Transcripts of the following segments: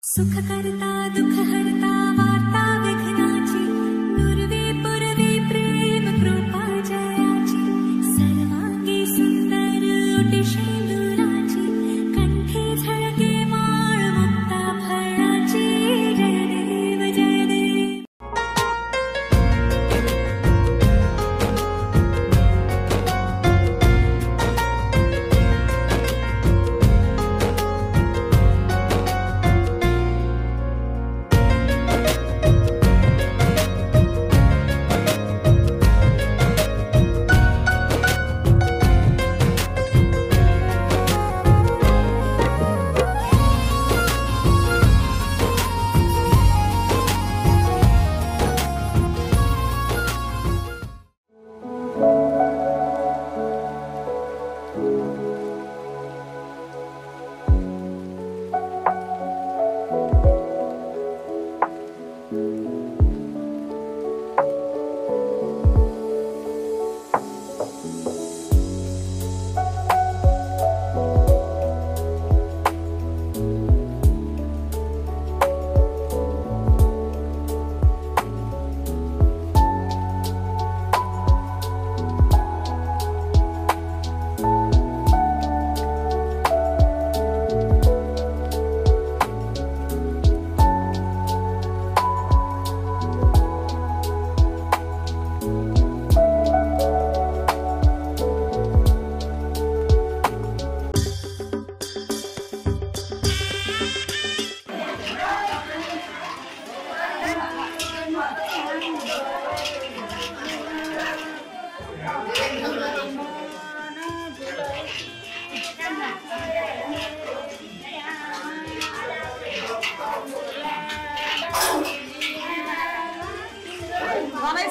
सुख करता दुख हरता वार्ता विघ्नाची नुरवी पुरवी प्रेम कृपा जयाची सर्वांगी सुंदर उटी शेंदुराची कंठी झळके माळ मुक्ता फळाची जय देव जय देव.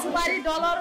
सुपारी डलर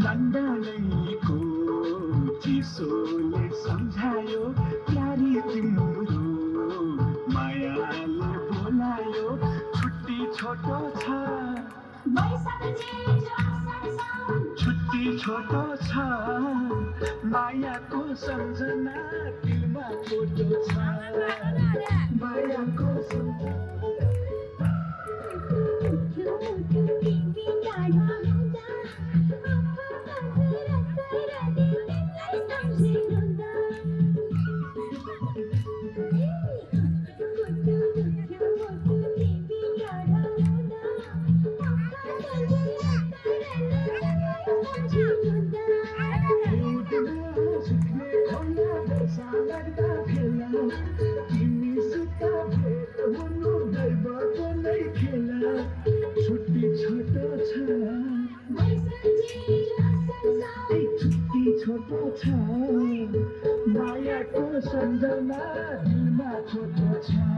लन्डनैको चिसोले सम्झायो प्यारी तिम्रो मायाले बोलायो छुट्टी छोटो छ छुट्टी छोटो छ मायाको सम्झना दिलमा छोटो छ मायाको छोटो छ मायाको सम्झना दिलमा छोटो छ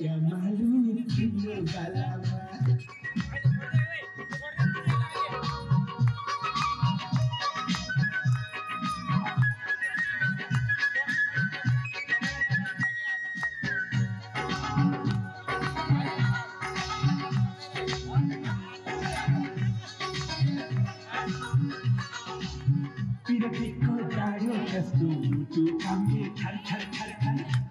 क्या मालूम कितने गलावा पिरतीको गाडो कस्तो मुटु काम्ने छर छर छर छर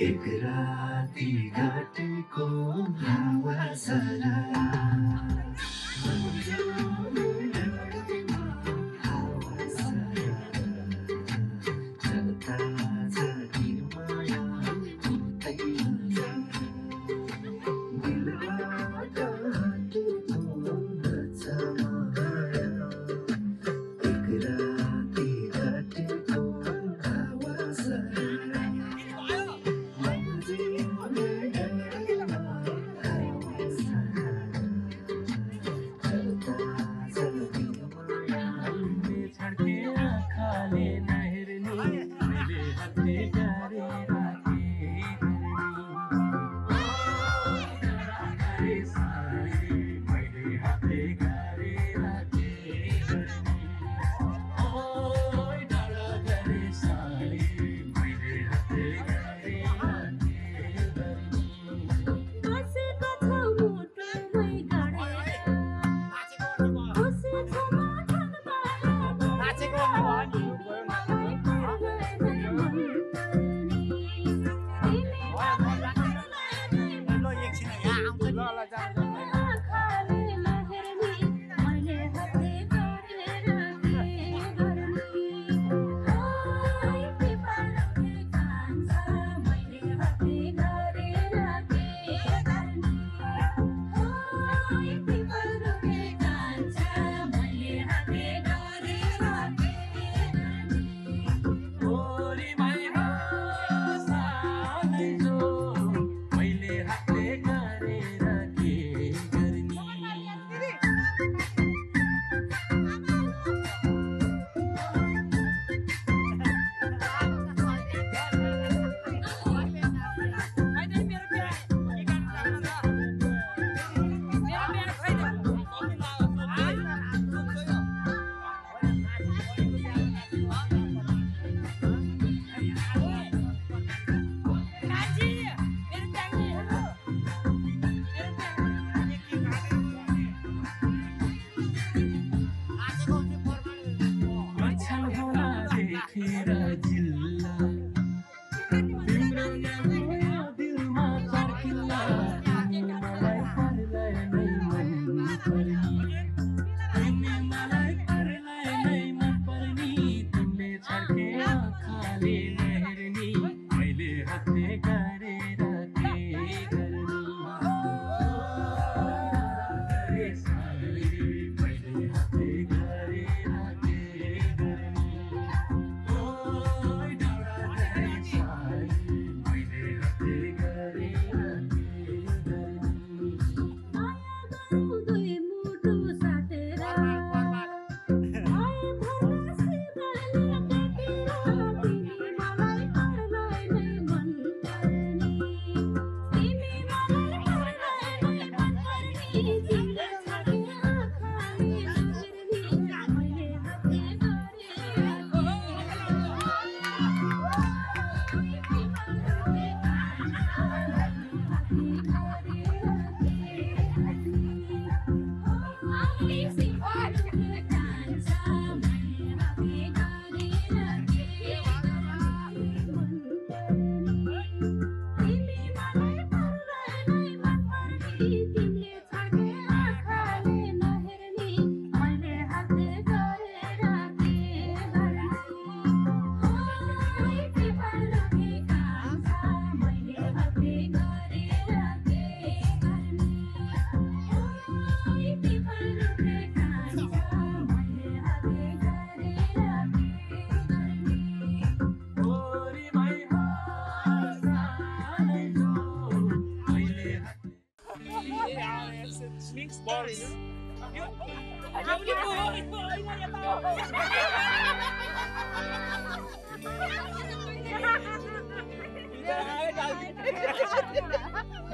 एक राती घाटेको हावा सारा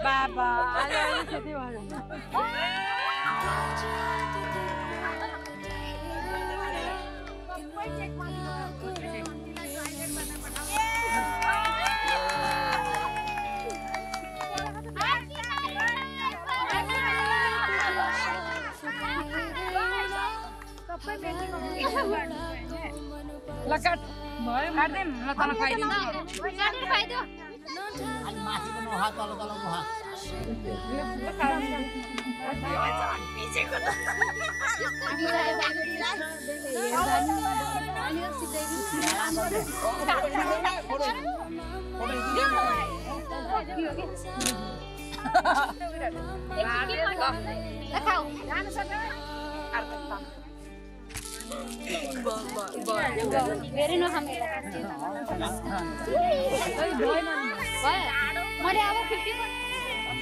बाबा अहिले त्यति भयो लकट भयो काट्दैन ल तल खाइदिन्छु खाइदियो अनि माथिको नुहा तल तल नुहा भेरी नखाने मैले अब 50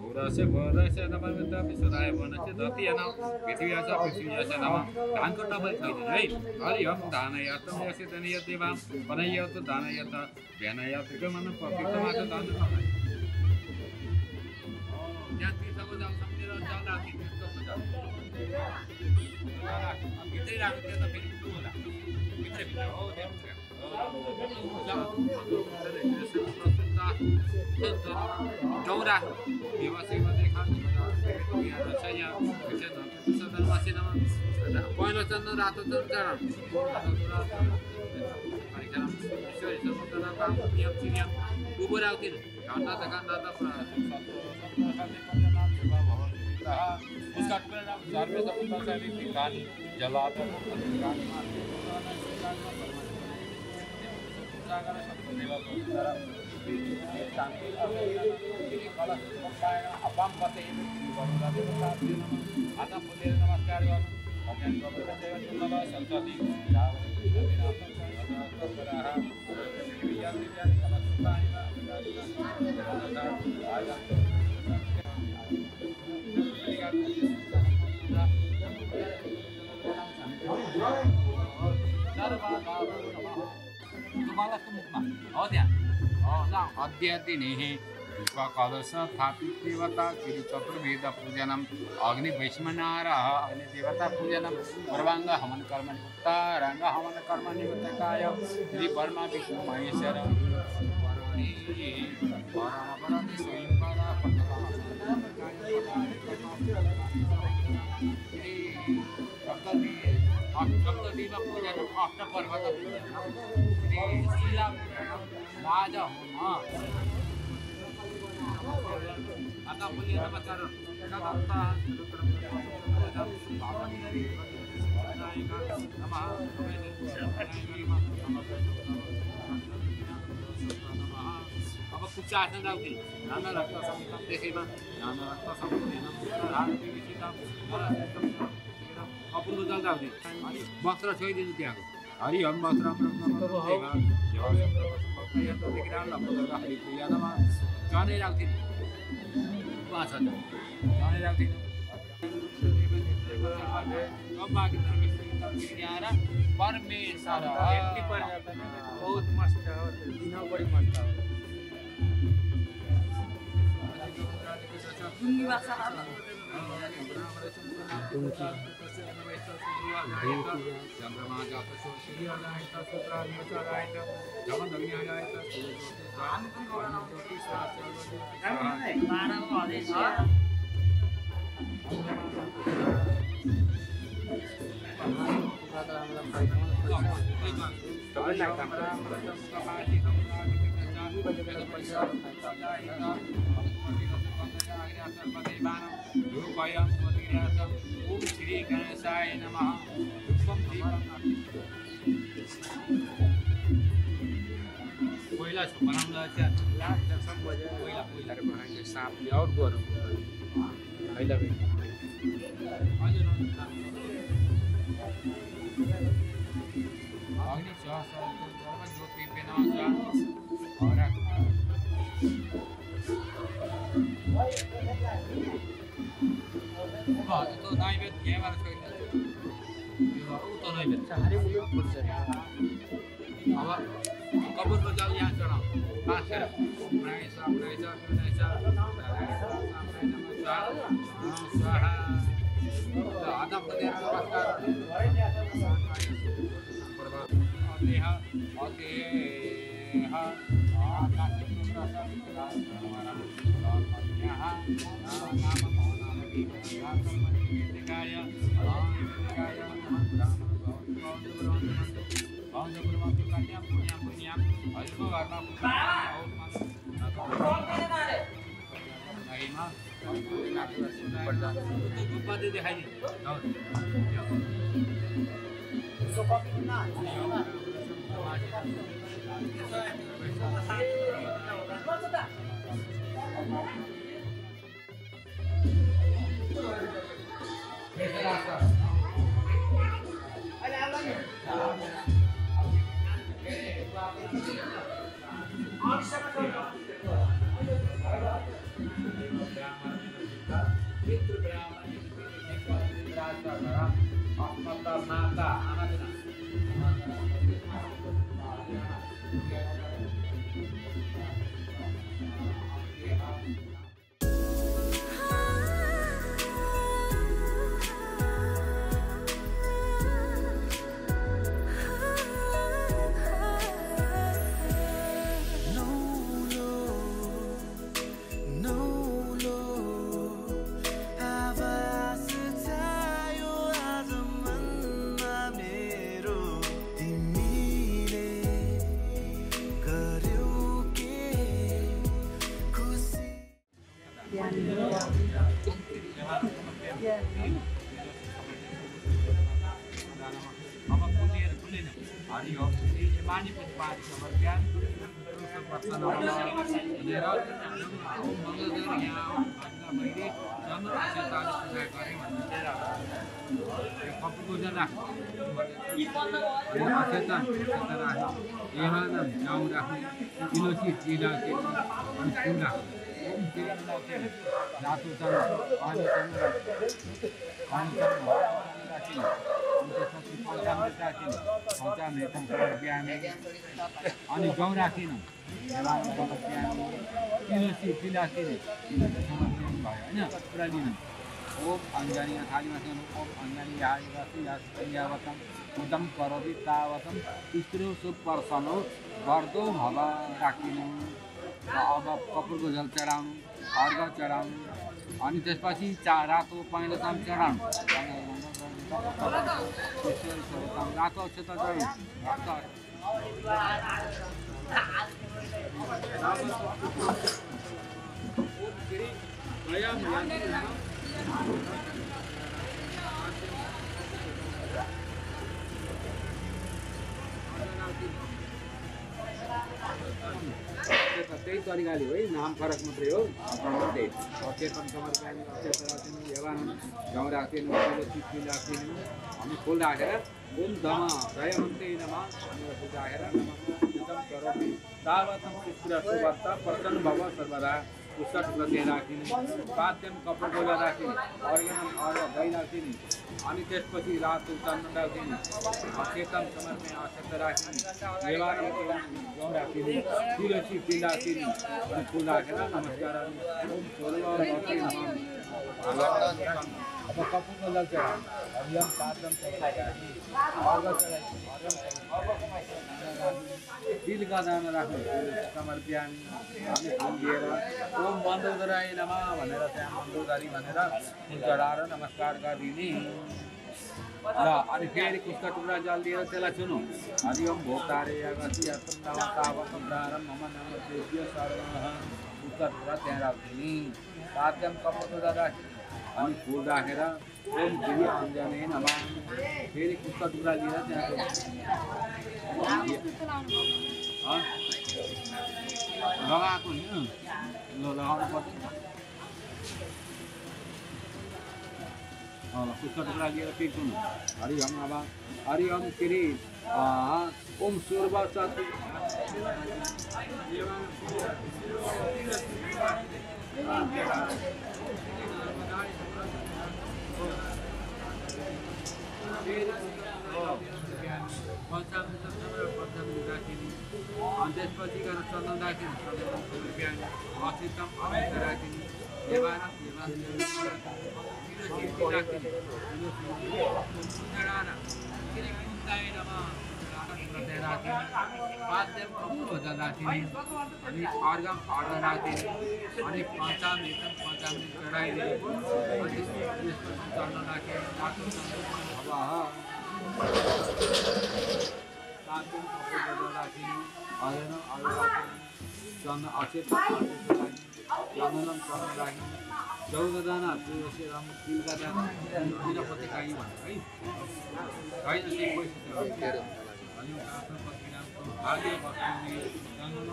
भूरस्य भूरस्य नमः विश्वदाय वनस्य दतियन पृथ्वीयाचा पृथ्वीयाचा नमः दानको नम्बर छैन है हरि ओम दानयातं यस्य तनियतेवा वनयत दानयत व्यानयत गमन पवित्रमात दान नमः ज्ञाति सब जाऊ सम्मेलन चला कि त्यसको भित्रै राख्नु त्यो त फेरि होला भित्रै भित्र हो Daura, viva se va dejando, ya no se ya, que no, se da más y nada más. Bueno, estando rato, estando अद्यादिने कलश स्थापित देवता श्री चतुर्वेद पूजनम अग्नि वैश्मनारः अग्नि देवता पूजनम सर्वांग हवन कर्म उत्तरांग हवन कर्म निवृत्तकाय श्री वर्मा विष्णु महेश्वर सप्तदेव पूजनम अष्टपर्वत पूजनम राजा होम आता बोलिए नमस्कार अब कुछ आसन राख्दै नाना रक्त समुद्र देखेमा नाना रक्त समुद्र अपूर्व जल राख्दै अनि वस्त्र छोइदिनु त्यहाँको हरि हम वस्त्र जाने राख्दिनु पाँच हजार जाने राख्दिनु परमेश्वर बहुत मस्त हो दिन बड़ी मस्त हो ओम श्री गणेशाय नमः कोयला बनाउँदा चाहिँ कोयला बनाएको सापले और गरौँ अहिले अग्नि छ ज्योति तो नैवेद यहाँबाट छैन उता नैवेद अब कपुरको जल यहाँ चढाउँ पाँचखेर स्वाहा हात खोलेर नमस्कार हरि ओम मानी पनि पानी खबर ज्ञान प्रसन्न भनेर मङ्गलदेव यहाँ मैले जन्म 47 पूजा गरेँ भन्ने चाहिँ कपुको जना अचेतन यहाँ गाउँ राख्ने तुलसी जिल्ला अनि सुन्ना रातो चन्द्र पानी चन्द्र राखिने त्यसपछि पञ्चामृत राखिने पञ्चामृत बिहान अनि गौँ राखिनु बिहान तुलसी तिलासिने भयो होइन पुरा लिनु ओम अञ्जनी थालीमा खानु ओम अञ्जनी यावतम उदम करोति तावतम तिस्रो सुपर्सनो गर्दो भव राखिनु अब कपुरको जल चढाउनु अर्घ चढाउनु अनि त्यसपछि रातो पहेँलो चाम चढाउनु रातो अक्षता चढाउनु त्यही तरिकाले हो है नाम फरक मात्रै हो अचेतन समर्पण अचेतन राखिनु यवान गाउँ राखिनु तुलसी राखिनु अनि फुल राखेर ओम धम दयमन्ते नमः भनेर फुल राखेर नमः करोति तावतम तिस्र सुवर्ता प्रसन्न भव सर्वदा पुस्तक प्रत्यय राखिनु पाद्यम कपडा राखिनु अर्घ्यम अर्घ दही राखिनु अनि त्यसपछि रातो चन्द्र राखिनु अचेतन समर्पण अचेत राखिनु व्यवहार गाउँ राखिनु तुलसी तिल राखिनु अनि फुल राखेर नमस्कार अब कपुरको जल चढाउनु हरियम पाद्यम अर्घ तिलका दाना राख्नु समर्प्यामि हामी फुल दिएर ओम मन्दोदराय नमः भनेर त्यहाँ मन्दोदरी भनेर फुल चढाएर नमस्कार गरिदिने ल अनि फेरि कुसका टुक्रा जल दिएर त्यसलाई सुनु हरि ओम भोक्तारे अगति तावतम प्रारम मम नम देव्य सर्वः कुसका टुक्रा त्यहाँ राखिदिने पाद्यम कपुरको जल राखि अनि फुल राखेर ओम गिरी अञ्जने नमः फेरि कुसका टुक्रा लिएर त्यहाँ लगाएको नि ल लगाउनु पर्छ कुसका टुक्रा लिएर पिक्नु हरि ओम अब हरि ओम फेरि ओम सूर्व चतु पञ्चामृत राखिने अनि त्यसपछि गएर चन्दन राखिने बिहान असितम अमृत राखिने पाद्यम कपुर राखिने अनि अर्घम अर्घ राखिने अनि पञ्चामृत चढाइदिने अनि त्यसपछि चन्दन राखिने पाद्यम कपुर राखिने अर्घ राखिने चन्दन अचेत चन्दनम चन्दन राखिने 14 जना तुलसी राम तिलका दाना तिलपति खाइ भन्छ है हैन त्यही पैसा अनि आफ्नो पति नामको भाग्य बस्ने चन्दन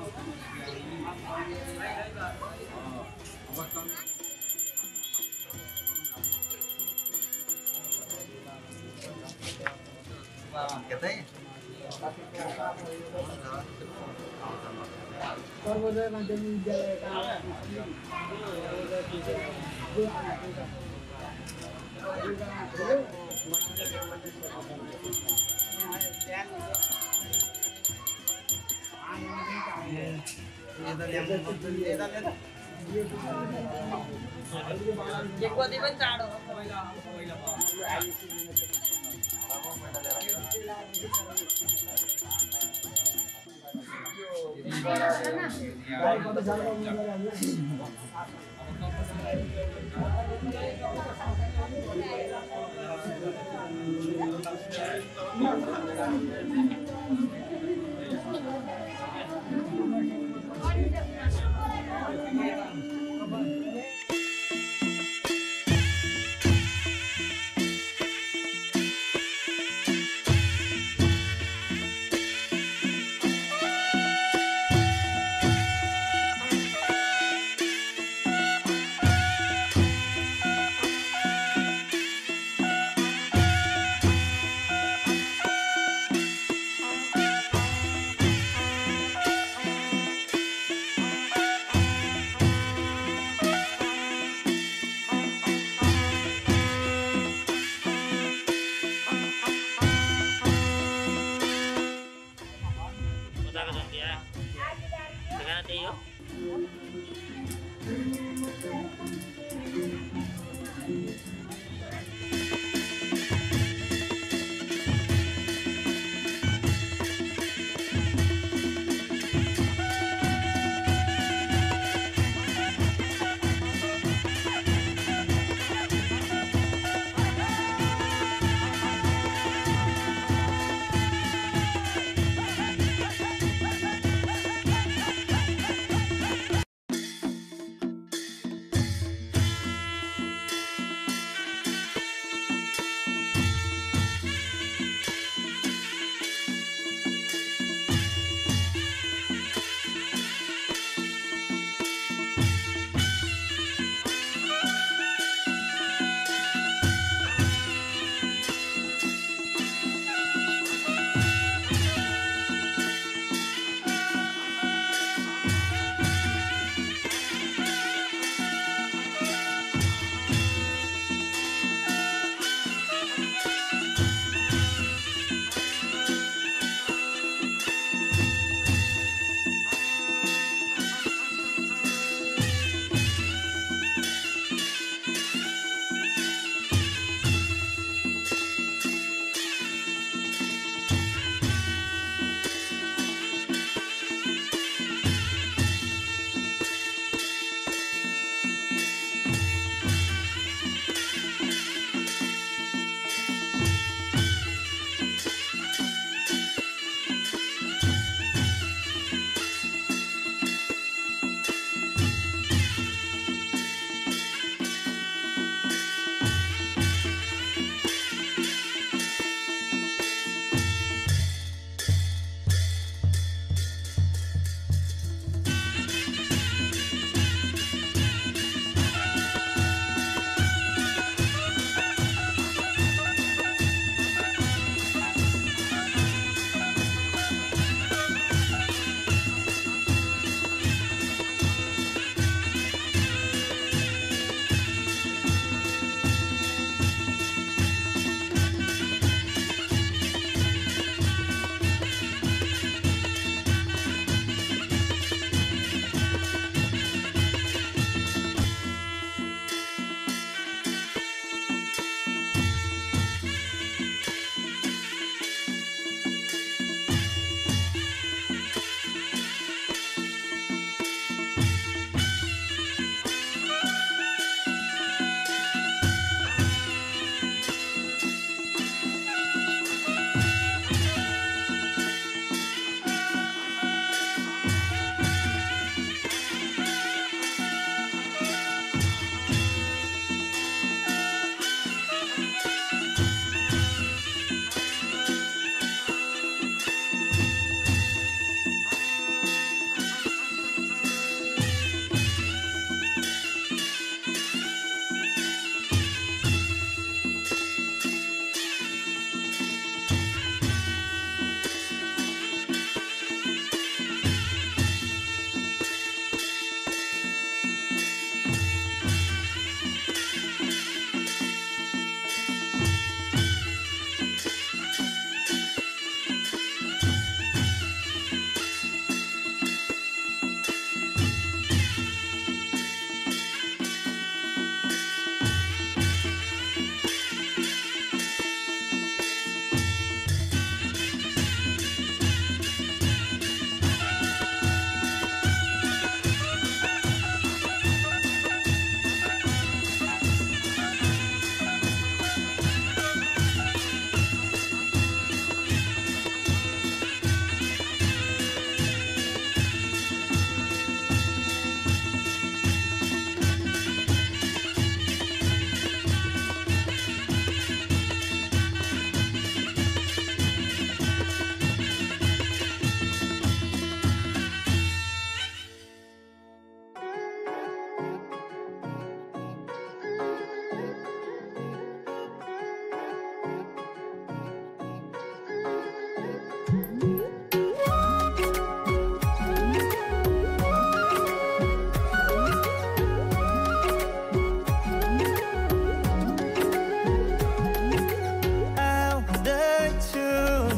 अवस्थान कतै सर्वोदय माध्यमिक विद्यालयका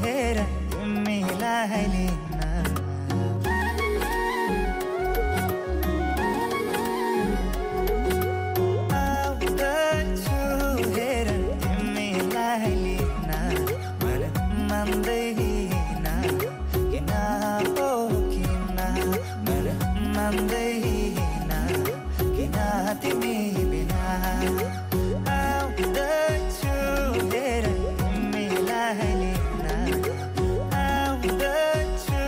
हेर तिमीलाई लिन आउँदछु हेर तिमीलाई लिन मन मान्दैन किन हो किन मन मान्दैन किन तिमी बिना आउँदछु हेर तिमीलाई लिन आउँदछु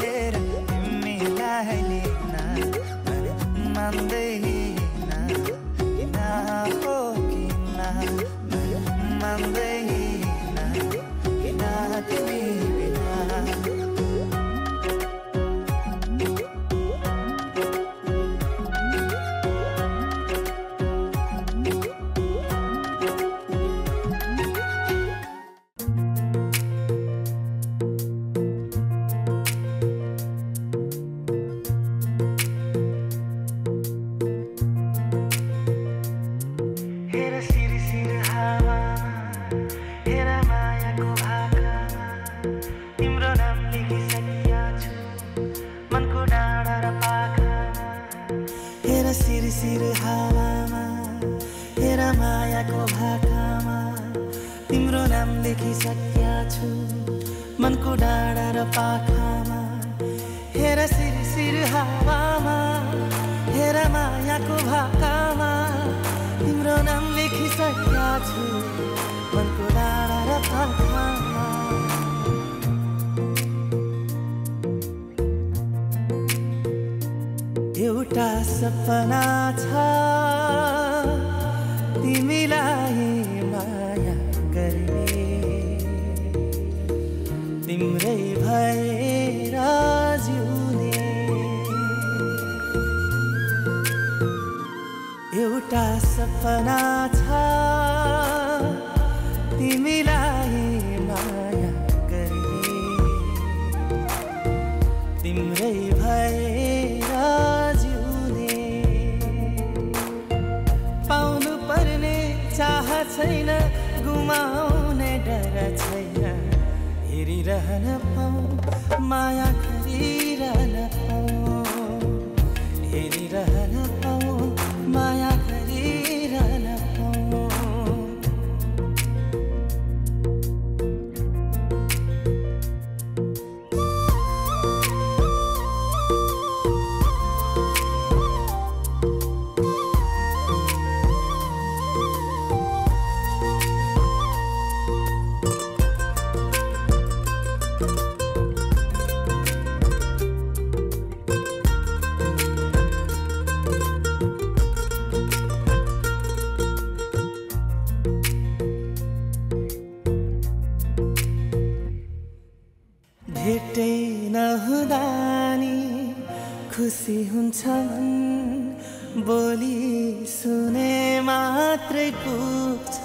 हेर तिमीलाई लिन मन मान्दैन किन हो किन मन मान्दैन किन तिमी बिना हेर सिर सिर हावामा हेर मायाको भाकामा तिम्रो नाम लेखिसकेका छु मनको डाँडा र पाखामा हेर सिर सिर हावामा हेर मायाको भाकामा तिम्रो नाम लेखिसकेका छु मनको डाँडा र पाखामा हेर सिर सिर हावामा हेर मायाको भाकामा तिम्रो नाम लेखिसकेका छु मनको डाँडा र पाखामा एउटा सपना छ तिमीलाई माया गर्ने तिम्रै भएर जिउने एउटा सपना छ तिमीलाई माया गर्ने तिम्रै भएर जिउने पाउनु पर्ने चाह छैन गुमाउने डर छैन हेरिरहन पाऊँ माया गरिरहन पाऊँ हेरिरहन पाऊँ माया गरिरहन पाऊँ भेटै नहुँदा नि खुसी हुन्छ मन बोली सुने मात्रै पुग्छ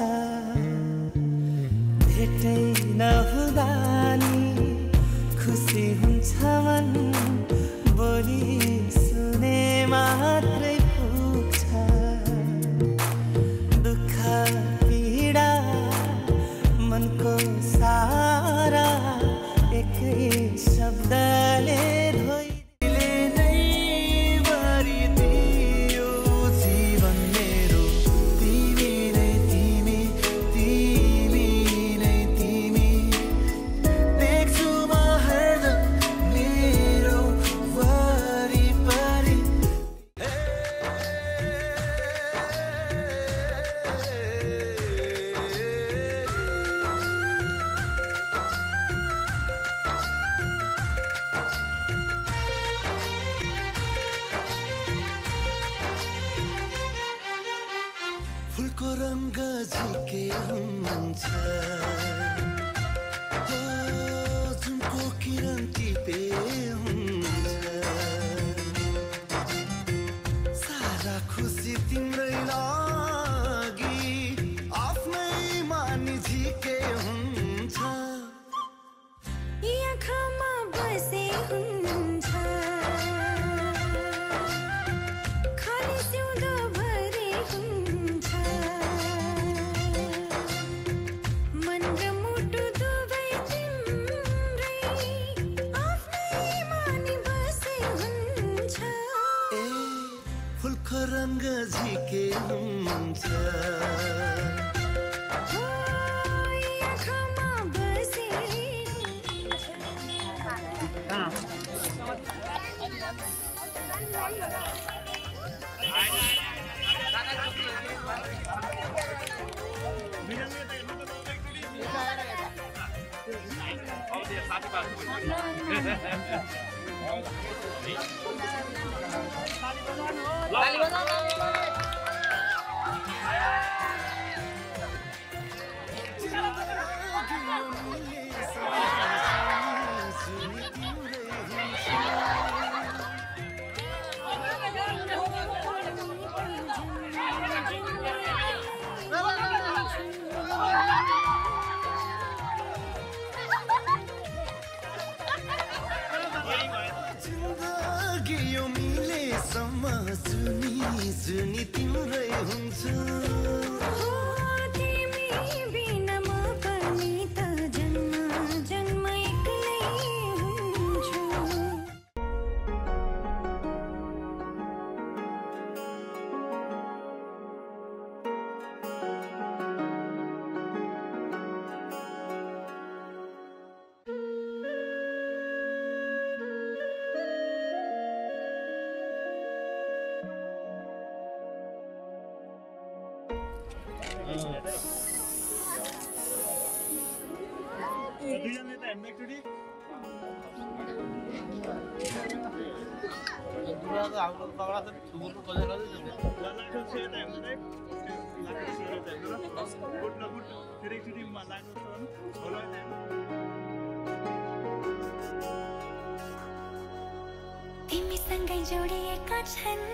भेटै नहुँदा नि खुसी हुन्छ मन बोली सुने मात्रै पुग्छ दुःख पीडा मनको सारा एकै शब्दले धोइले नै भरिदियो जीवन मेरो तिमी नै तिमी तिमी नै तिमी हुन्छ जुनी तिम्रै हुन्छु तिमी बिना म पनि त जन्म जन्म एक्लै हुन्छु तिमीसँगै जोडिएका छन्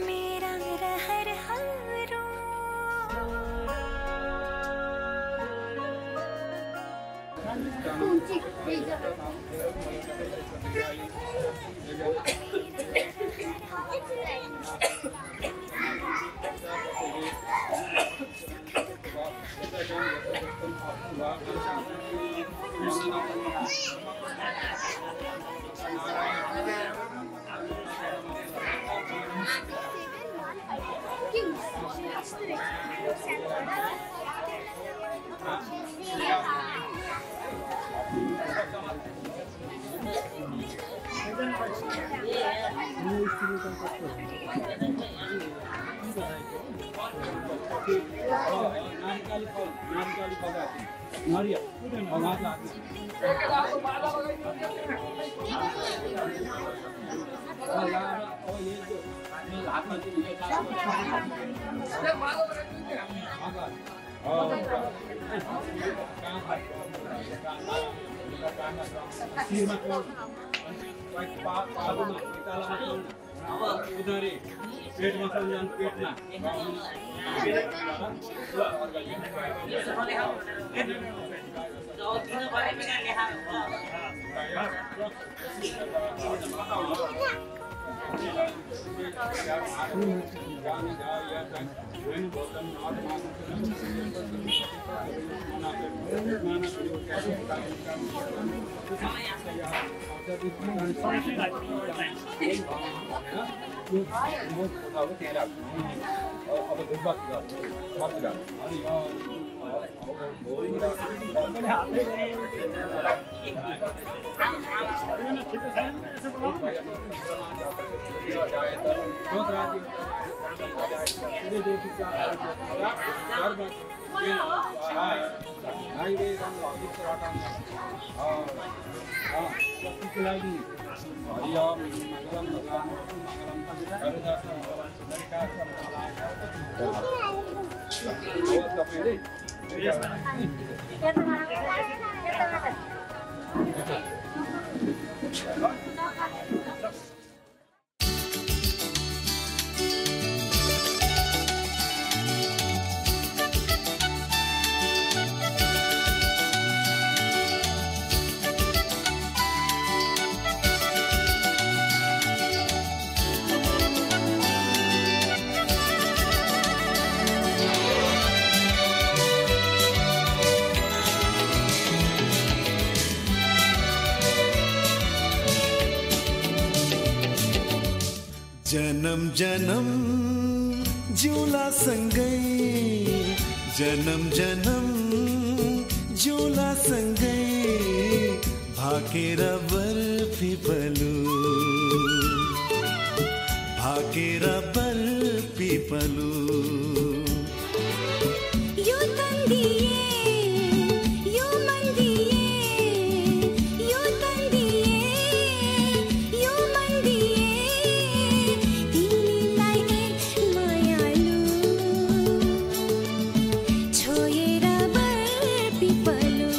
मेरा रहरहरू जन्म जन्म जुला सँगै जन्म जन्म जुला सँगै भाकेर बर्फी पलु भाकेर बर्फी पलु यो तन्दिए यो मन दिए यो तन्दिए यो मन दिए तिमीलाई एक मायालु छोएर बर्फी पलु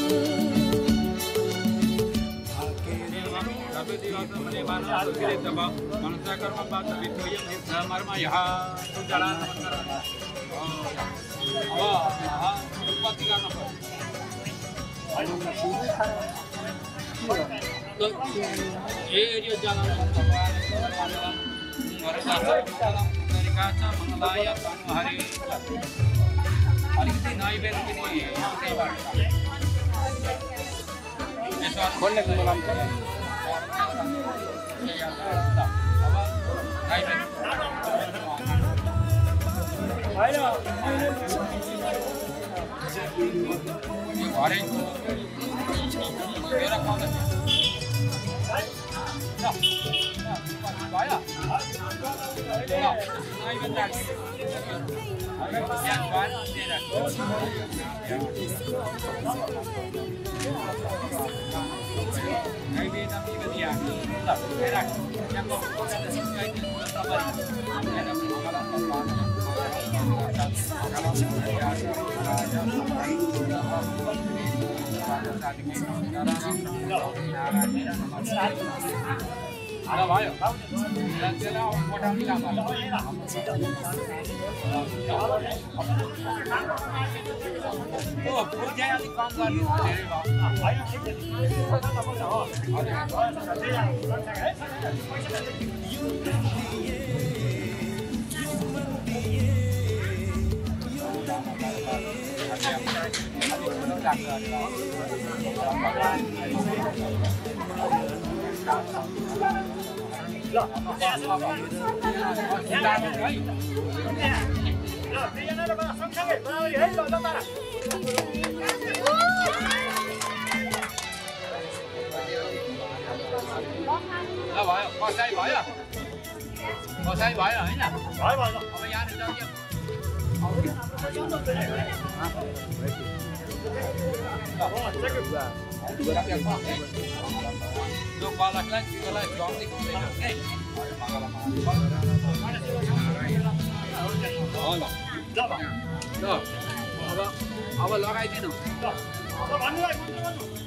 अब लगाइदिनु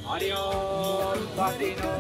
हरियो बाटिनो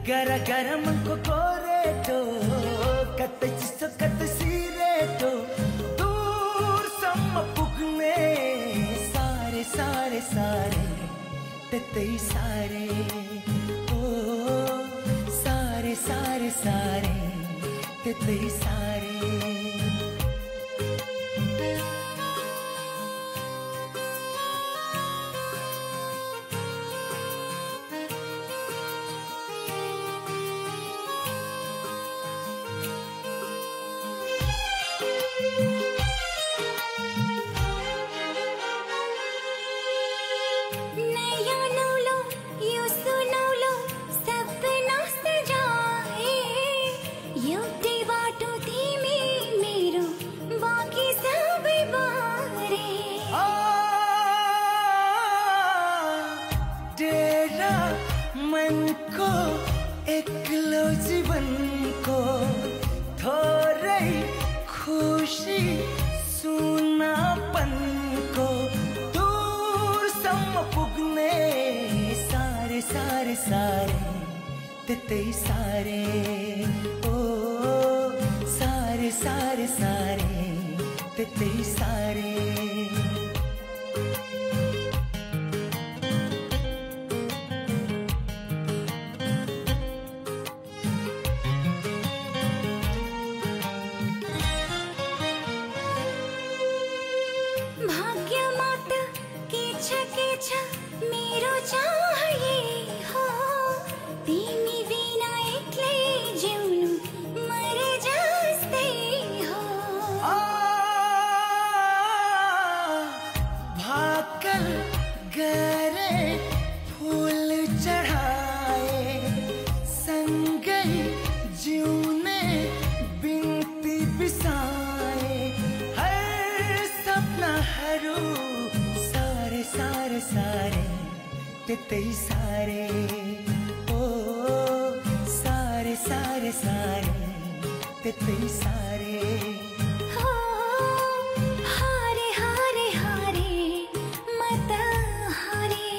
gara gara manko koreto kata chiso kata sireto dur samma pugne sare sare sare tetai sare oh sare sare sare tetai sare तेतै सारे ओ सारे सारे सारे तेतै सारे भाग्य माता के छ मेरो चाहिए हो तिमी बिना एक्लै जिउनु मरे जस्तै हो भाकल गरे फूल चढ़ाए सँगै जिउने बिन्ती बिसाए हर सपनाहरू सारे सारे सारे तेतै सारे सारे सारे सारे तेतै सारे हो हारे हारे हारे मत हारे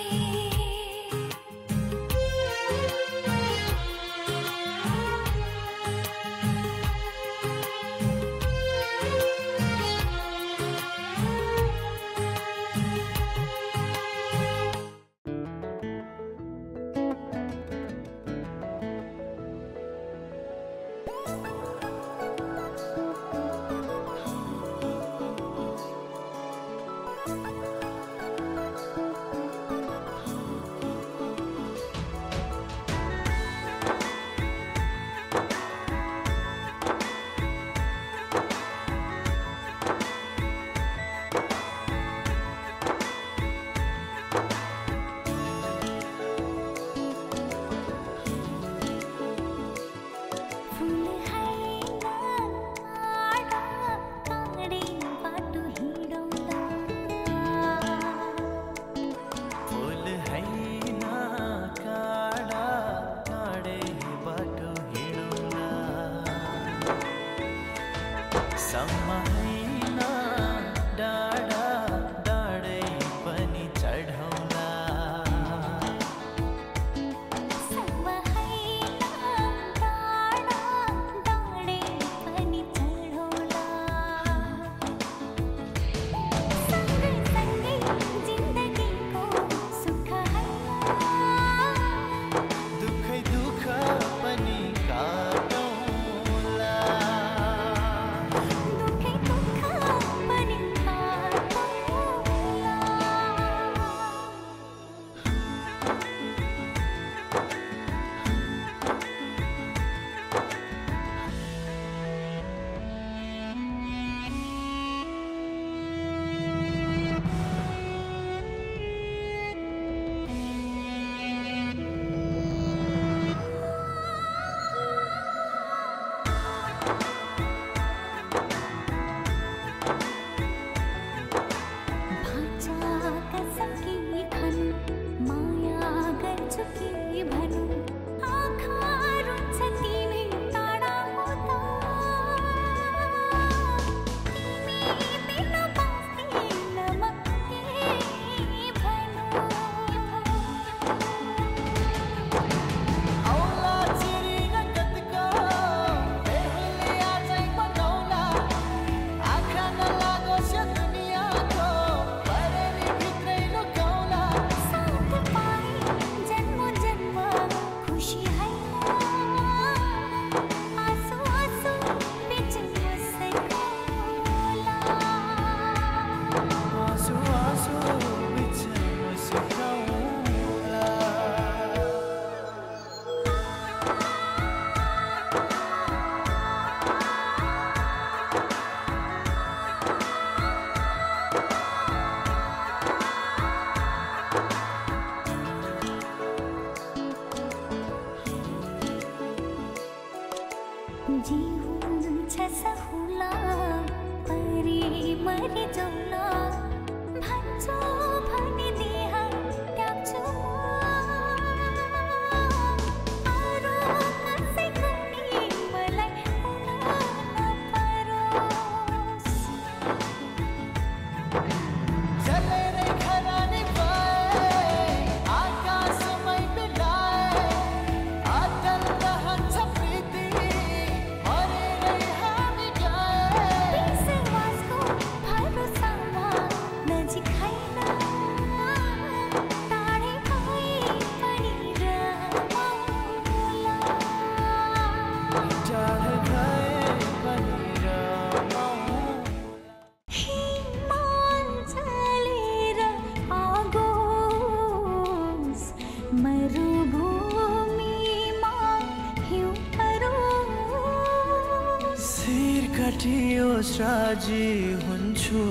राजी हुन्छु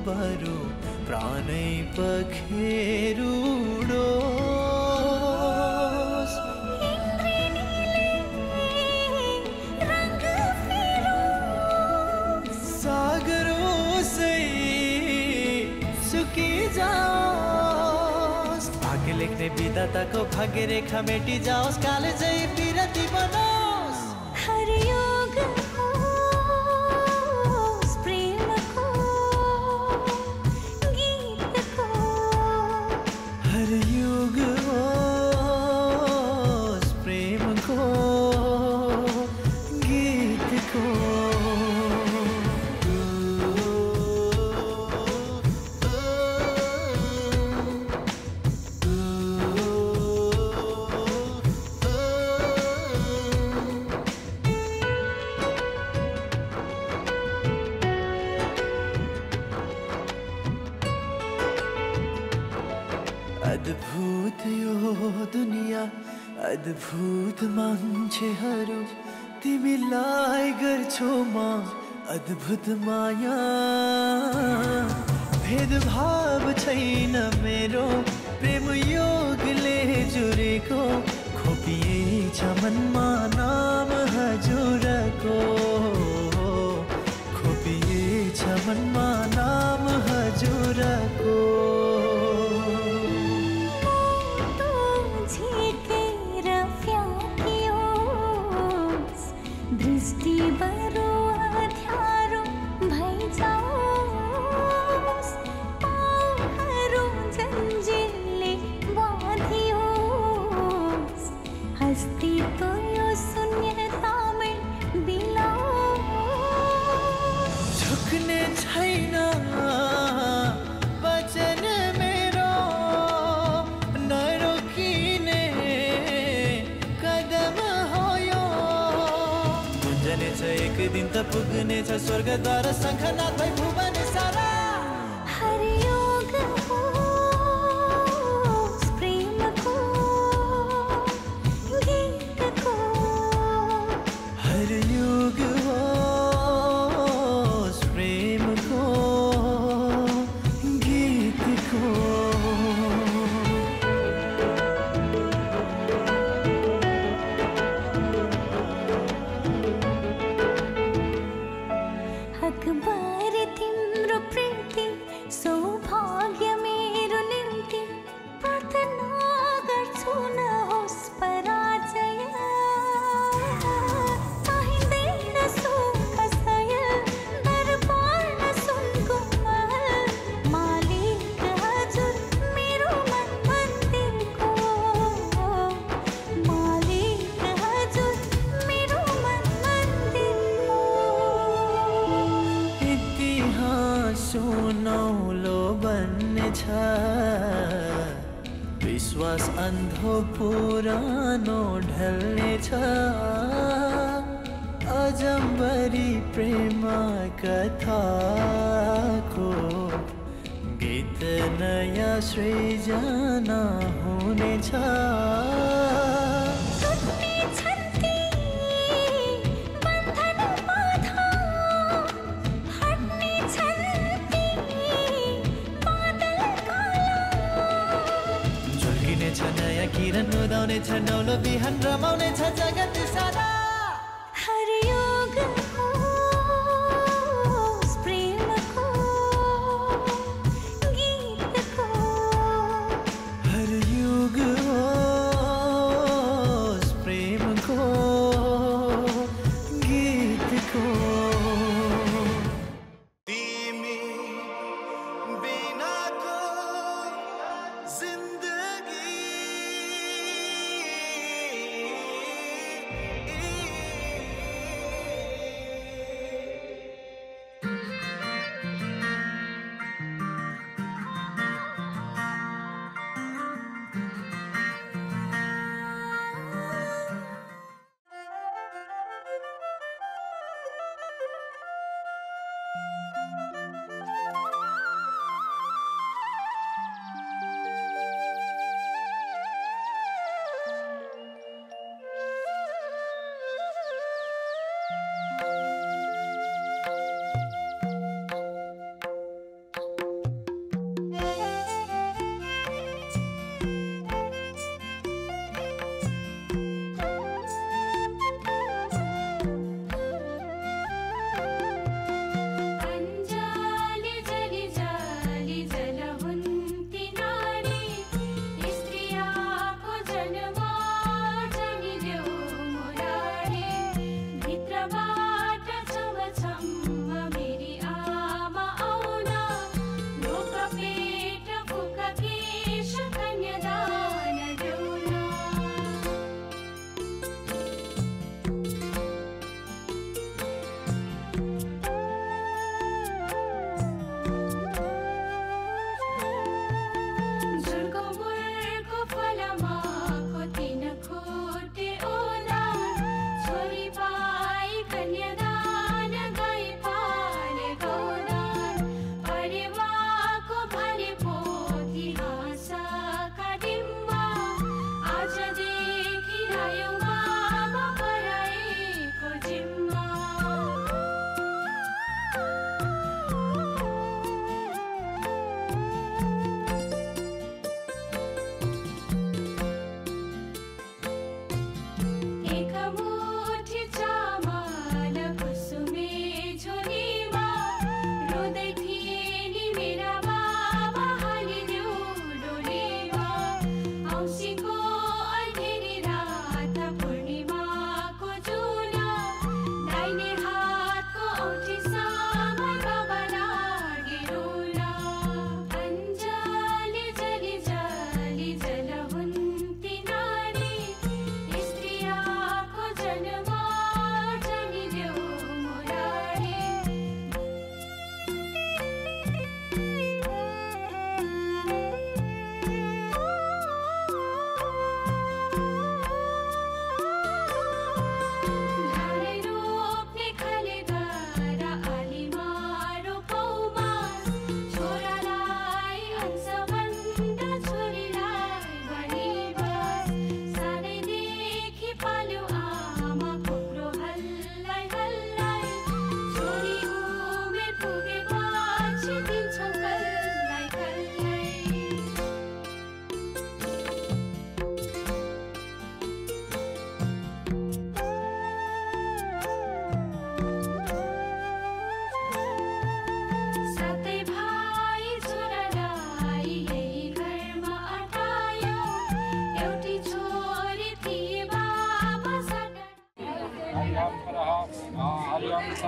बरु प्राणै पखेरुडोस् सागरोसै सुकी जाओस् भाग्य लेख्ने विधाताको भाग्य रेखा मेटी जाओस् कालेजै बिरती बनोस् हरियोग होस् प्रेमको गीतको हरियोग होस् प्रेमको गीतको अद्भुत यो दुनिया अद्भुत मान्छेहरू तिमीलाई गर्छौ म अद्भुत माया भेदभाव छैन मेरो प्रेम योगले जुरेको खोपिएछ मनमा नाम हजुरको खोपिएछ मनमा नाम हजुरको दृष्टि बरु अध्यारो भइजाओस् पाउहरू जन्जिलले बाँधियोस् अस्तित्व यो शून्यतामै बिलाओस् झुक्ने छैन वचन मेरो नरोकिने कदम हो यो गुन्जनेछ एक दिन त पुग्नेछ स्वर्गद्वार शङ्खनाद भई भुवन सारा हरियोग होस् प्रेमको गीतको हरियोग होस् प्रेमको गीतको अखबार तिम्रो प्रीति सौभाग्य मेरो निम्ति प्रार्थना गर्छु नहोस् पराजय चाहिँदैन सुख सयल दरबार सुनको महल मालिक हजुर मेरो मन मन्दिरको मालिक हजुर मेरो मन मन्दिरको इतिहास सुनौलो बन्नेछ विश्वास अन्धो पुरानो ढल्नेछ अजम्बरी प्रेम कथाको गीत नयाँ सृजना हुनेछ टुट्ने छन्ती बन्धन बाधा हट्ने छन्ती बादल काला झुल्किनेछ नयाँ किरण उदाउनेछ नौलो बिहान रमाउनेछ जगत सारा हरियोग होस् प्रेमको गीतको हरियोग होस् प्रेमको गीतको तिमी बिनाको जिन्दगी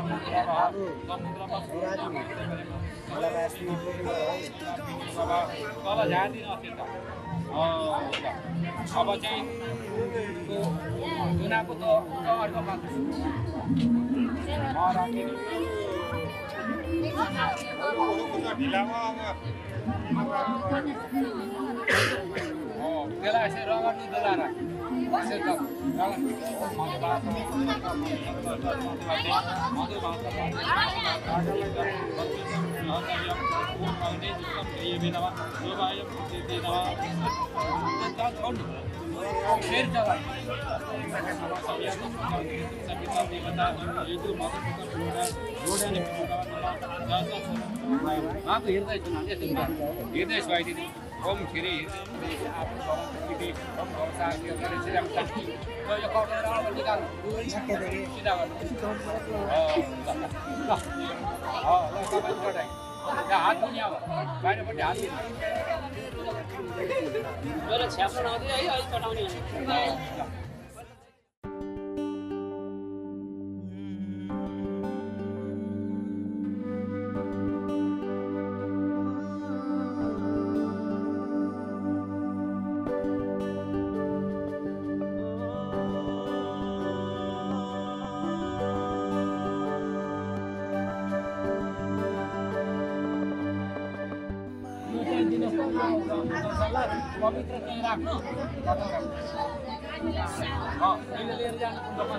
समुद्रमा तल झारिदिनु अस्ति त अब चाहिँ दुनाको त अर्को पात्र त्यसलाई यसरी रगड्नु डोलाएर Om kiri, om kausa kiri sedang sakit. Kalau kau orang bertiga, sakit lagi. Tidak. Oh, kapan kau dah? Dah hatunya apa? Mana pun hati. Kalau siapa nanti ayo kau ni. पवित्र चाहिँ राख्नु अहिले लिएर जानु oh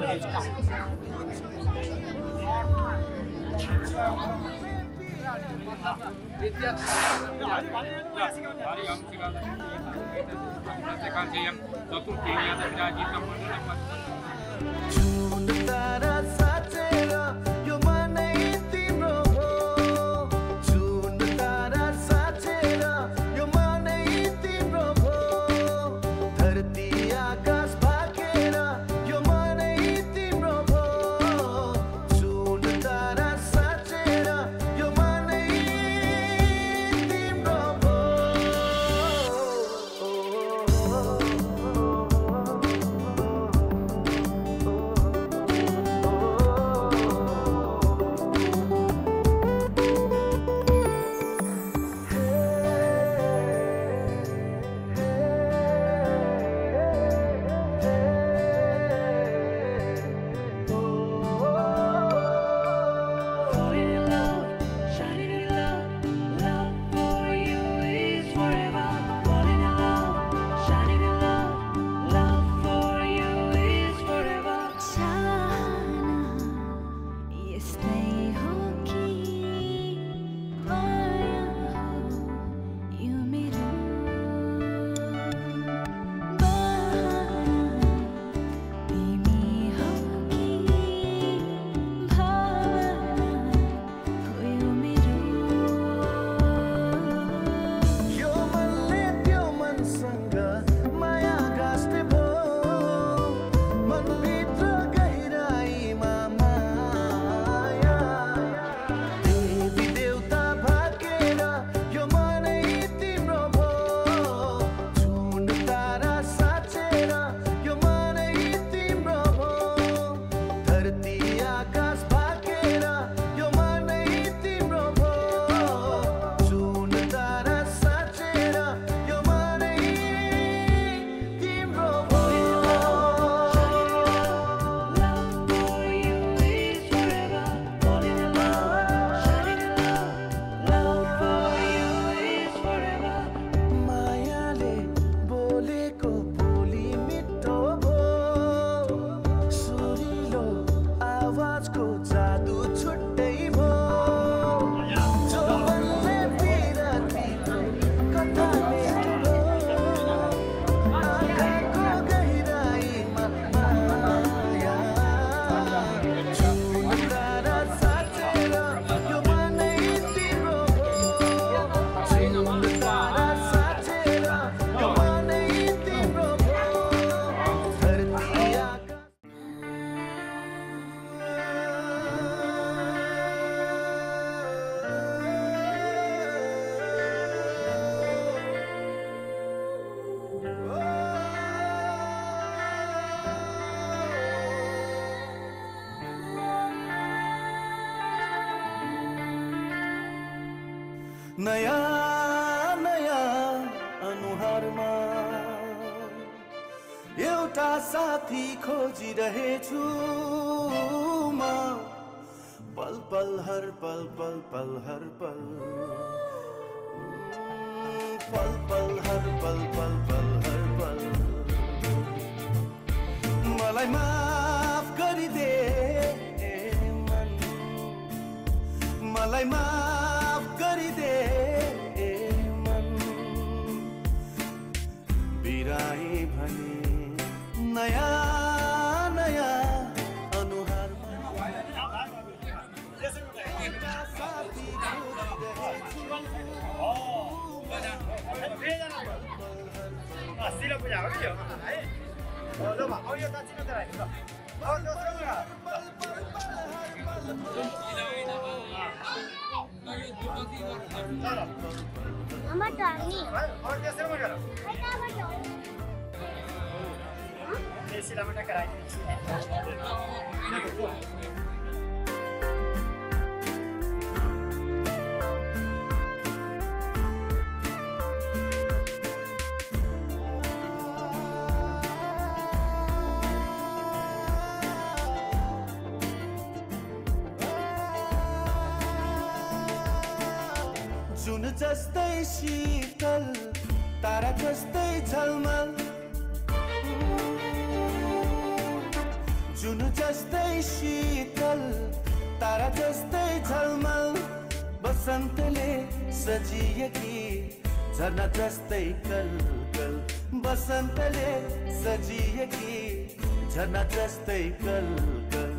नयाँ नयाँ अनुहारमा एउटा साथी खोजिरहेछु म पल पल हर पल पल पल हर पल पल पल हर पल पल पल हर पल मलाई माफ गरिदे मन मलाई माफ गरिदे मन बिराए भने नयाँ नयाँ सिलो पूजा हो कि है ल अब यो त चिनो त राख्नु ल अब दोस्रो कुरा अमर डाली और तेस्रो कुरा देसी टमाटर कराई जुन जस्तै शीतल तारा जस्तै झलमल जुन जस्तै शीतल तारा जस्तै झलमल बसन्तले सजिएकी झरना जस्तै कलकल बसन्तले सजिएकी झरना जस्तै कलकल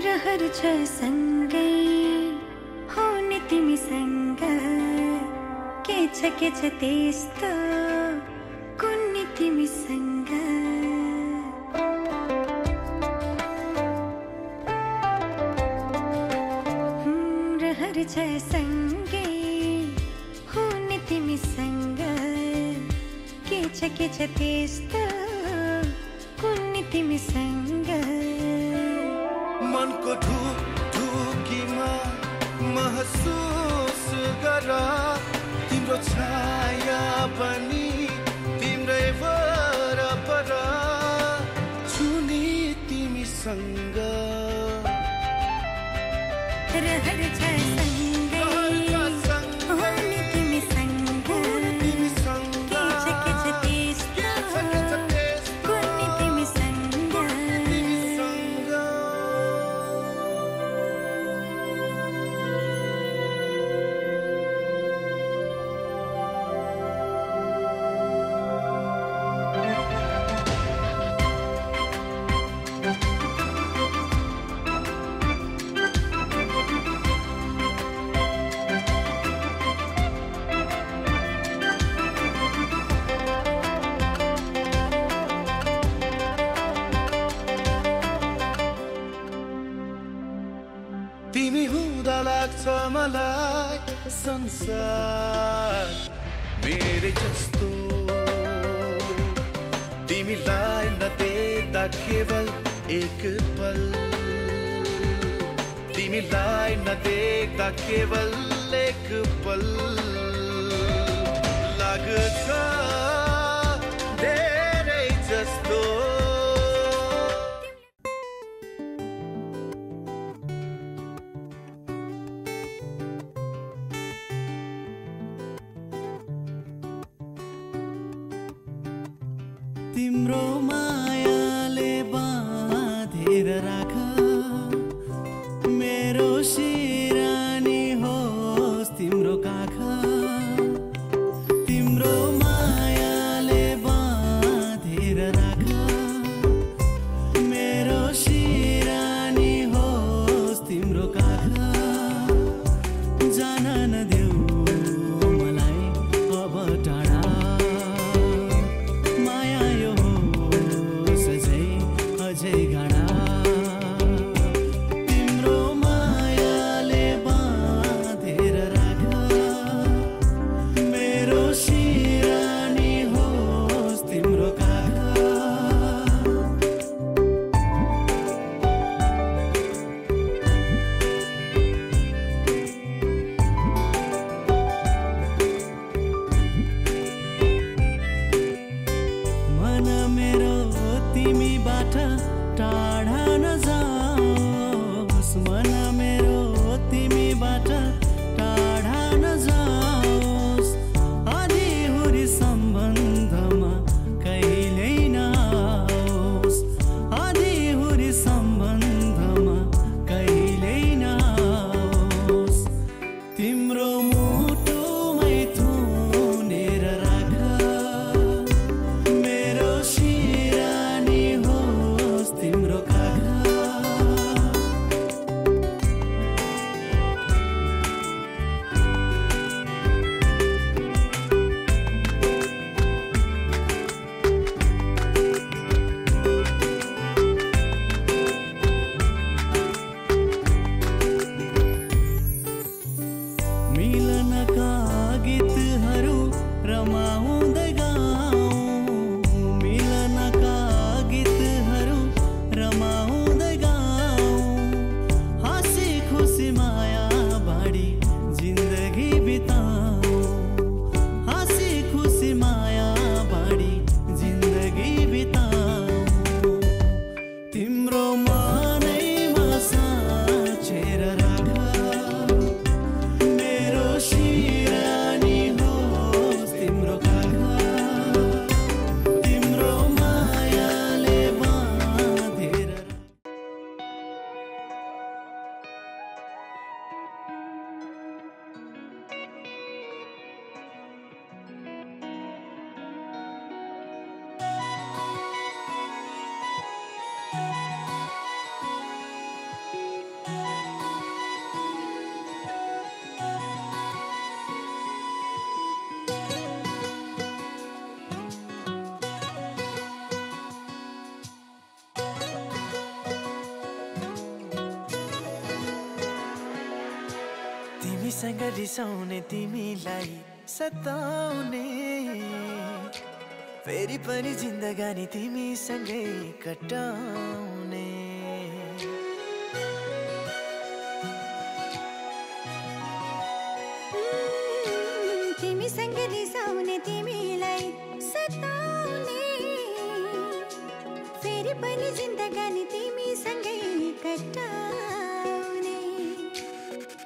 रहर छ सँगै हुने तिमीसँग के छ त्यस्तो कुन्नी तिमीसँग रहर छ सँगै हुने तिमीसँग के छ त्यस्तो कुन्नी तिमीसँग मनको ढुकीमा महसुस गर तिम्रो छाया पनि तिम्रै वरपर छुनी तिमीसँग रहर छ सँगै होनी तिमीसँग के छ त्यस्तो कुन्नी तिमीसँग तिमी हुँदा लाग्छ मलाई संसार मेरै जस्तो तिमीलाई नदेख्दा केवल एक पल तिमीलाई नदेख्दा केवल एक पल लाग्छ धेरै जस्तो तिम्रो मायाले बाँधेर राख मेरो सिरानी होस् तिम्रो काख तिम्रो मायाले बाँधेर राख मेरो सिरानी होस् तिम्रो काख जान नदेऊ मलाई अब टाढा माया यो सजै अझै गाडा तिम्रो मायाले बाँधेर राख मेरो सिरानी होस् तिम्रो काख मन मेरो तिमीबाट टाढा नजाओस् मन मेरो तिमीबाट टाढा नजाओस् आधीहुरी सम्बन्धमा कहिल्यै नआओस् आधीहुरी सम्बन्धमा कहिल्यै नआओस् तिम्रो मुटुमै थुनेर राख मेरो सिरानी होस् तिम्रो काख मिलनका गीतहरू रमाउँदै गाउँ मिलनका गीतहरू रमाउँदै गाउँ हाँसी खुसी माया बाडी जिन्दगी बिताउँ हाँसी खुसी माया बाडी जिन्दगी बिताउँ तिम्रो मनैमा साँचेर राख मेरो सिरानी होस् तिम्रो काख तिम्रो मायाले बाँधेर तिमीसँग रिसाउने तिमीलाई सताउने फेरि पनि जिन्दगानी तिमीसँगै कटाउने तिमीसँग रिसाउने तिमीलाई सताउने फेरि पनि जिन्दगानी तिमीसँगै कटाउने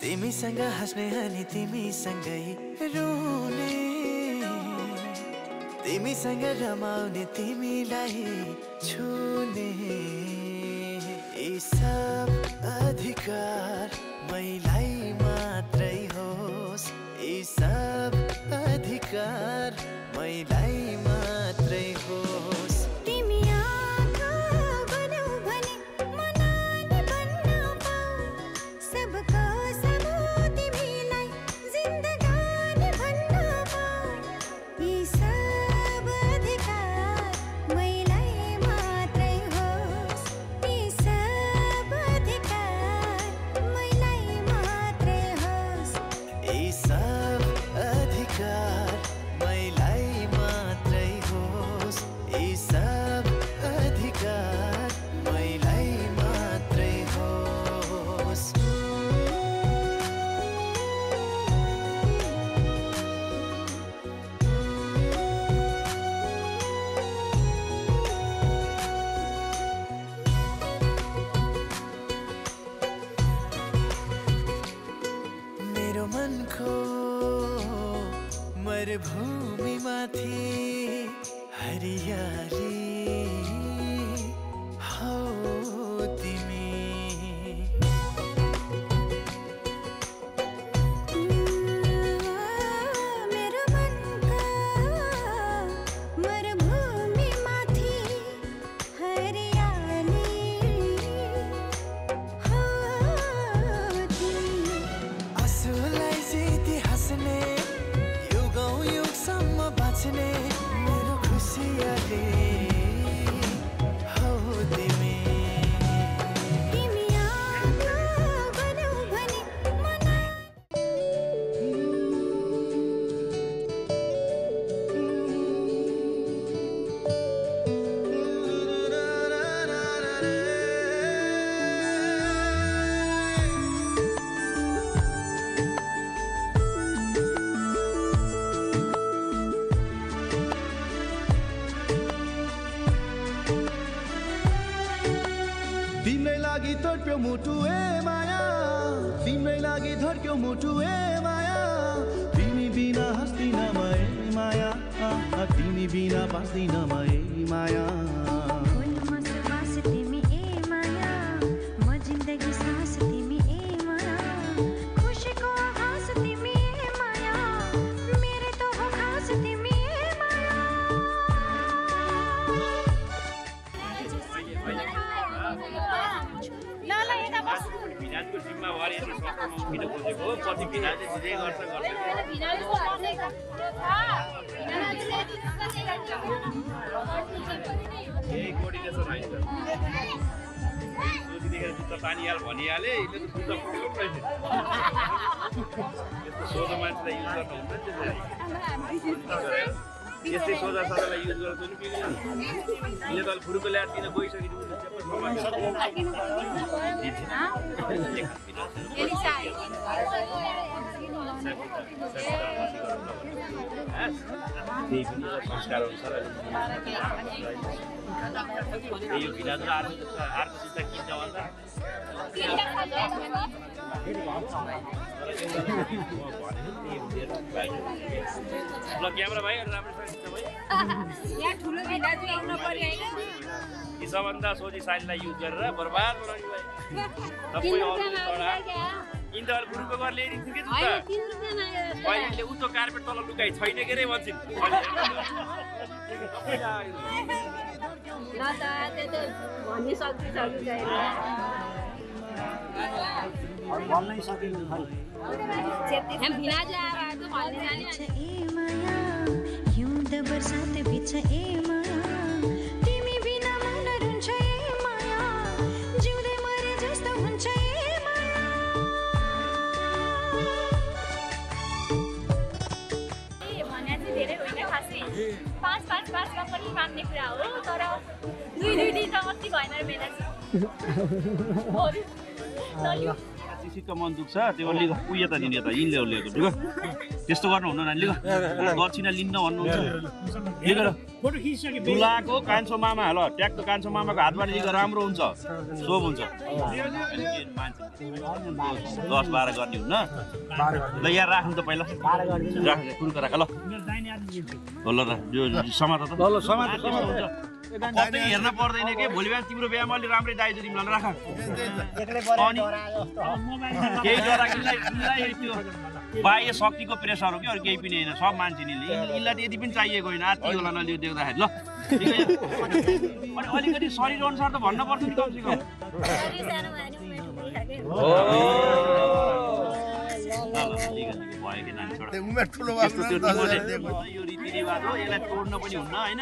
तिमीसँग हाँस्ने अनि तिमीसँगै रुने तिमीसँग रमाउने तिमीलाई छुने यी सब अधिकार मैलाई मात्रै होस् यी सब अधिकार मैलाई मात्रै होस् तिमी आँखा बनाऊ भने म नानी बन्न पाऊ सबको सबो तिमीलाई जिन्दगानी भन्न पाऊ यी सब अधिकार मैलाई मात्रै होस् यी सब अधिकार मैलाई मात्रै होस् यी सब अधिकार मैलाई मात्रै होस् यी सब अधिकार मैलाई मात्रै होस् मेरो मनको मरुभूमिमाथि हरियाली हौ तिमी मेरो मनको मरुभूमिमाथि हरियाली हो तिमी आँसुलाई जिती हाँस्ने युगौँ युगसम्म बाँच्ने मेरो खुसियाली हौ तिमी तिमी आँखा बनाऊ भने म तिम्रै लागि धड्क्यो मुटु ए माया तिम्रै लागि धड्क्यो मुटु ए माया तिमी बिना हाँस्दिन म ए माया तिमी बिना बाँच्दिन म ए माया फुलमा सुवास तिमी ए माया म जिन्दगी सास तिमी ए माया खुसीको आभास तिमी ए माया मेरै त हो खास तिमी ए माया भिनाजको जिम्मावारी यति सस्तोमा उठिन खोजेको हो पछि भिनाजले जे गर्छ गर्छ यही कोर्डिनेसन होइन सोचिदिएर जुत्ता तानिहाल भनिहाले यसले त जुत्ता फुटेको पनि रहेछ यस्तो सोझो मान्छेलाई युज गर्नु हुन्छ नि यस्तै सोझा साझालाई युज गरेर पनि मिल्दैन यसले त अलि फुरुको ल्याएर किन गइसकेको त्यही पनि संस्कार अनुसार यो भिनाज र अर्को जुत्ता किन्छ भन्दा ल क्यामेरा भाइ राम्रोसँग भाइ यहाँ ठुलो भिनाज ल्याउन पर्यो हैन यी सबभन्दा सोझी साइडलाई युज गरेर बर्बाद बनाउनुलाई सबै अरू यिन त अलि फुरुको गरेर ल्याइदिन्छु कि जुत्ता अहिले उतो कार्पेट तल लुकाइ छैन के रे भन्छन् ल त त्यो त भन्ने शक्ति छ कि छैन भन्नै सकिन्छ खै यहाँ भिनाज आएर भन्ने जाने ए माया हिउँद बर्सात बिच ए माया तिमी बिना मन रुन्छ ए माया जिउँदै मरे जस्तो हुन्छ ए माया भने चाहिँ धेरै होइन खासै 5 पासमा पनि मान्ने कुरा हो तर दुई दिन त अस्ति भएन र बेला चिसित मन दुख्छ त्यो लिग उयो त दिने त यिनले लिएको लिग त्यस्तो गर्नु हुन्न नानी लिग दक्षिणा लिन्न भन्नुहुन्छ लिग दुलाको कान्छो मामा ल ट्याक्क कान्छो मामाको हातबाट लिग राम्रो हुन्छ सोभ हुन्छ 10-12 गर्ने हुन्न ल यहाँ राख्नु त पहिला राख कुरुको राख ल ल यो समात त ल समात हुन्छ कतै हेर्न पर्दैन के भोलि बिहान तिम्रो बिहामा अलि राम्रै दाइजो तिमीलाई राख केही डराकिलाई त्यो बाह्य शक्तिको प्रेसर हो कि अरू केही पनि होइन सब मान्छे नि यिनलाई यति पनि चाहिएको होइन आत्ती होला नलियो देख्दाखेरि ल अनि अलिकति शरीर अनुसार त भन्न पर्छ नि कमसेकम यो रीतिरिवाज हो यसलाई तोड्न पनि हुन्न होइन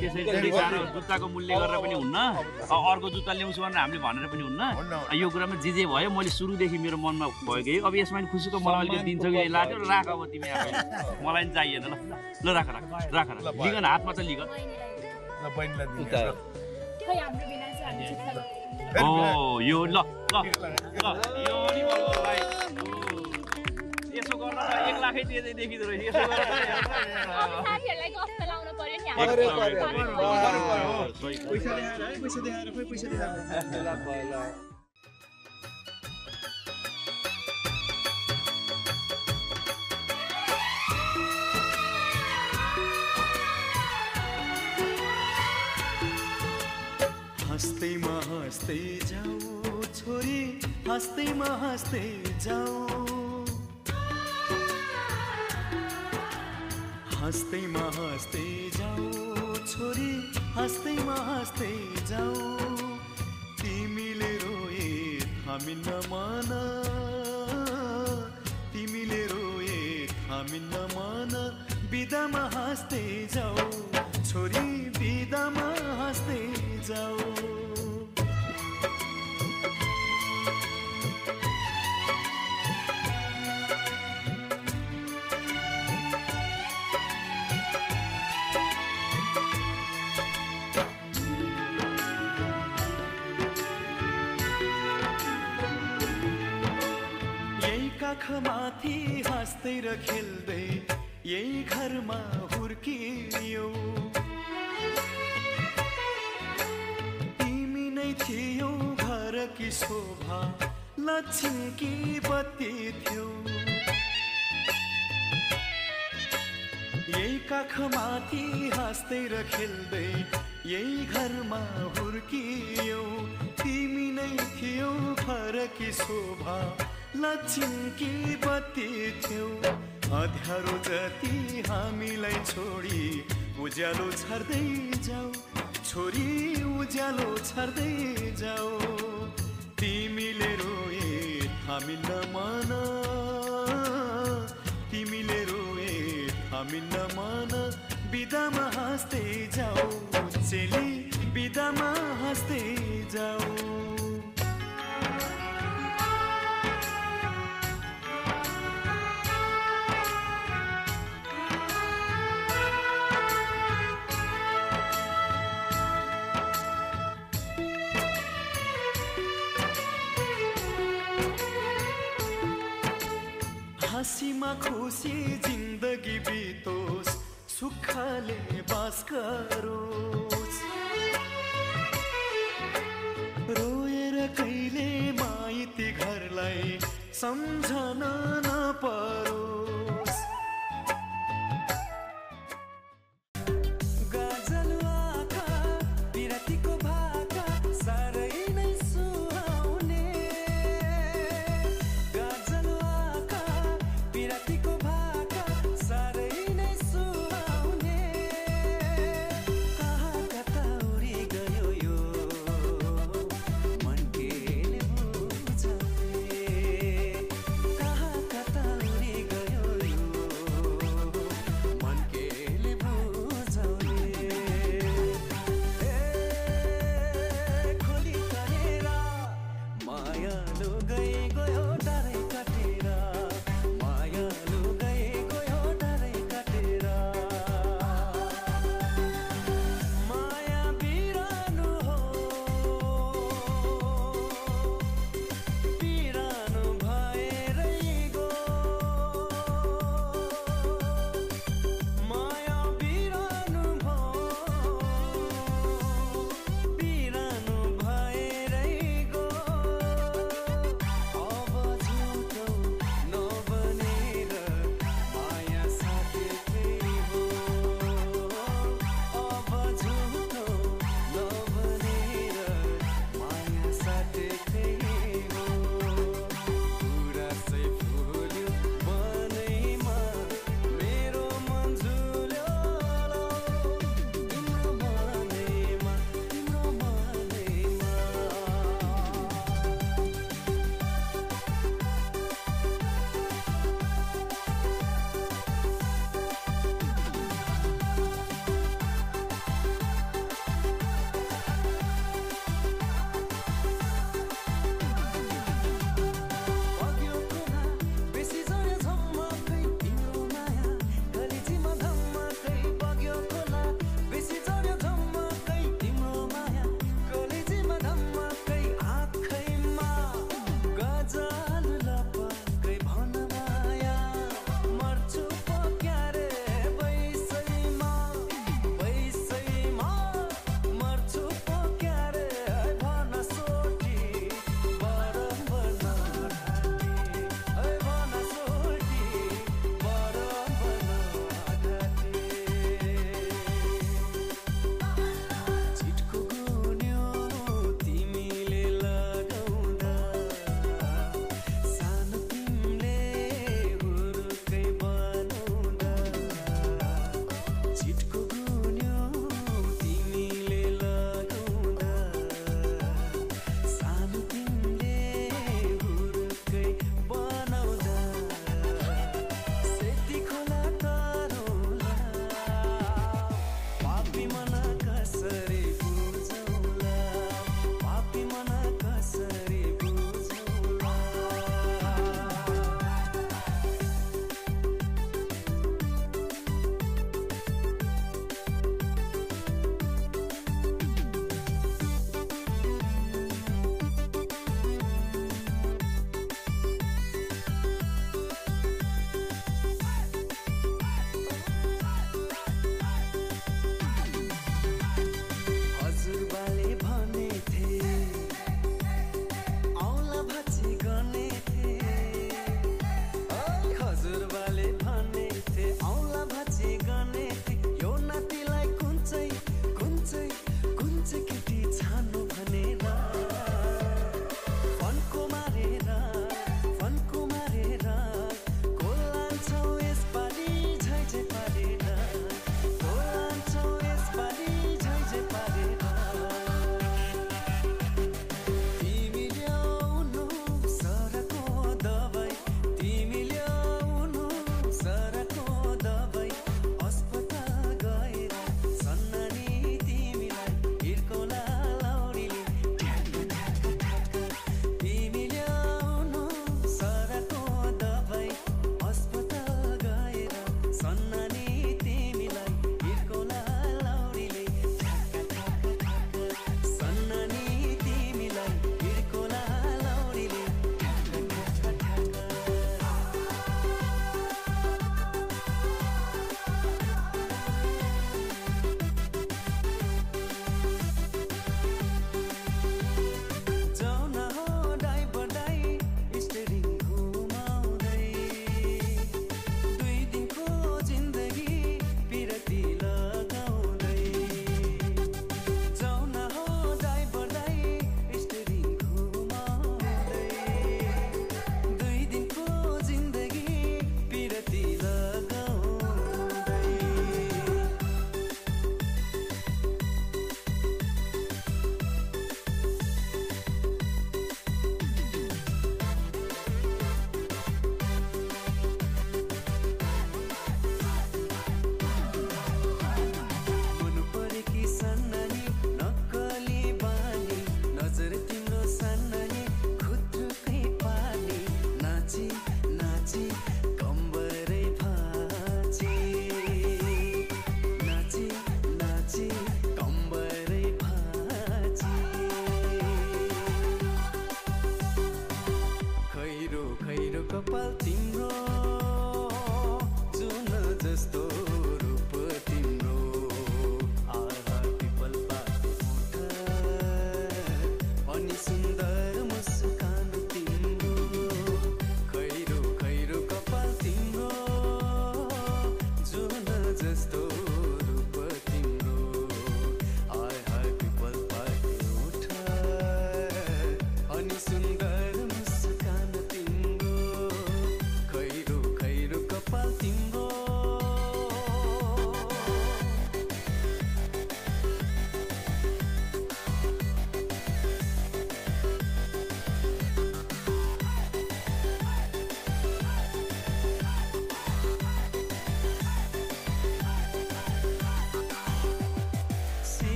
त्यसरी जुत्ताको मूल्य गरेर पनि हुन्न अर्को जुत्ता ल्याउँछु भनेर हामीले भनेर पनि हुन्न यो कुरामा जे भयो मैले सुरुदेखि मेरो मनमा भयो कि अब यसमा पनि खुसीको मलाई अलिकति दिन्छ कि लाग्यो राख अब तिमी मलाई पनि चाहिएन ल राख लिगन हातमा त लिगन यो ल यसो गर्न 1 लाखै दिँदै देखिदो रहेछ यसो गरेर साथीहरुलाई गफ लाउन पर्यो नि पैसा देखाएर हँस्दैमा हँस्दै जाऊ छोरी हँस्दैमा हँस्दै जाऊ हँस्दैमा हँस्दै जाऊ छोरी हँस्दैमा हँस्दै जाऊ तिमीले रोए थामिन्न मन तिमीले रोए थामिन्न मन बिदामा हाँस्दै जाऊ छोरी बिदामा हाँस्दै जाऊ काखमाथि हाँस्दै र खेल्दै यही घरमा हुर्कियौ तिमी नै थियौ घरकी शोभा लक्ष्मीकी बत्ती थियौ यही काखमाथि हाँस्दै र खेल्दै यही घरमा हुर्कियौ तिमी नै थियौ घरकी शोभा लक्ष्मीकी बत्ती थियौ अँध्यारो जति हामीलाई छोडी उज्यालो छर्दै जाऊ छोरी उज्यालो छर्दै जाऊ तिमीले रोए थामिन्न मन तिमीले रोए थामिन्न मन बिदामा हाँस्दै जाऊ चेली बिदामा हाँस्दै जाऊ हाँसीमा खुसी जिन्दगी बितोस् सुखले बास गरोस् रोएर कहिले माइती घरलाई सम्झन नपरोस्